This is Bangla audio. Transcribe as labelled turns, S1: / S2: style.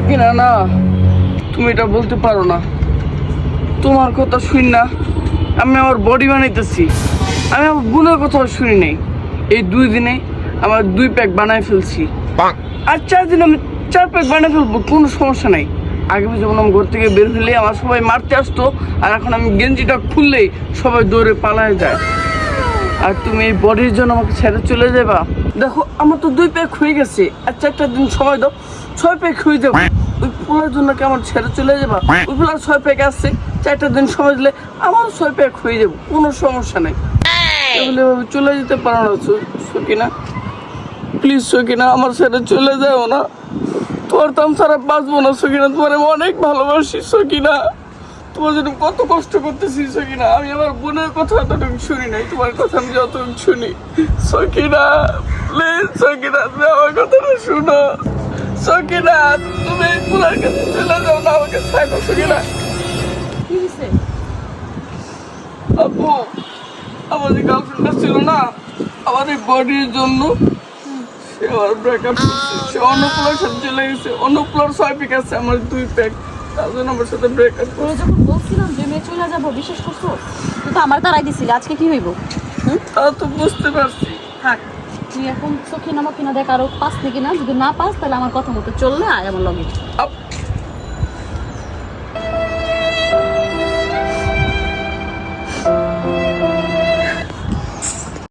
S1: কিনা না, তুমি এটা বলতে পারো না। তোমার কথা শুন না আমি আমার বডি বানাইতেছি। আমি আমার বোনের কথা শুনি নাই। এই 2 দিনে আমার 2 প্যাক বানাই ফেলছি, আর 4 দিন আমি 4 প্যাক বানাই ফেলবো, কোনো সমস্যা নাই। আগে যখন আমি ঘর থেকে বের হলে আমার সবাই মারতে আসতো, আর এখন আমি গেঞ্জিটা খুললেই সবাই দৌড়ে পালায় যায়। আর তুমি এই বডির জন্য আমাকে ছেড়ে চলে যাবা? দেখো আমার তো 2 প্যাক হয়ে গেছে, আর 4টা দিন সময় দাও, 6 প্যাক হয়ে যাবো। ওই পোলার জন্য কি আমার ছেড়ে চলে যাবা? ওই পোলার 6 প্যাক আসছে, 4টা দিন সময় দিলে আমারও 6 প্যাক হয়ে যাবো, কোনো সমস্যা নেই। এগুলো চলে যেতে পারো না সকিনা, প্লিজ সকিনা, আমার ছেড়ে চলে যাও না। তোমার তো আমি ছাড়া বাঁচবো না সকিনা, তোমার আমি অনেক ভালোবাসি সকিনা। তোমার জন্য কত কষ্ট করতেছি সকিনা। আমি আমার বোনের কথা এতটুকু শুনি নাই, তোমার কথা আমি যতটুকু শুনি। সকিনা প্লিজ সকিনা, তুমি আমার কথাটা শুনো সকিনা। তুমি এই পোলার কাছে চলে যাও না, আমাকে থাকো সকিনা। আপু, আমার যে গার্লফ্রেন্ডটা ছিল না, আমার এই বডির জন্য সে আমার ব্রেকআপ করছে। সে অন্য পোলার সাথে চলে গেছে, অন্য পোলার 6 প্যাক আছে, আমার 2 প্যাক, তার জন্য আমার সাথে ব্রেকআপ করে।
S2: যখন বলছিলাম যে মেয়ে চলে যাবো, বিশ্বাস করছো? তুই তো আমার তারাই দিছিলি, আজকে কি হইব?
S1: তা তো বুঝতে পারছি।
S2: থাক, তুই এখন চোখে নামা কিনা দেখ, আরো পাস নাকি না। যদি না পাস তাহলে আমার কথা মতো চললে আয় আমার লগে।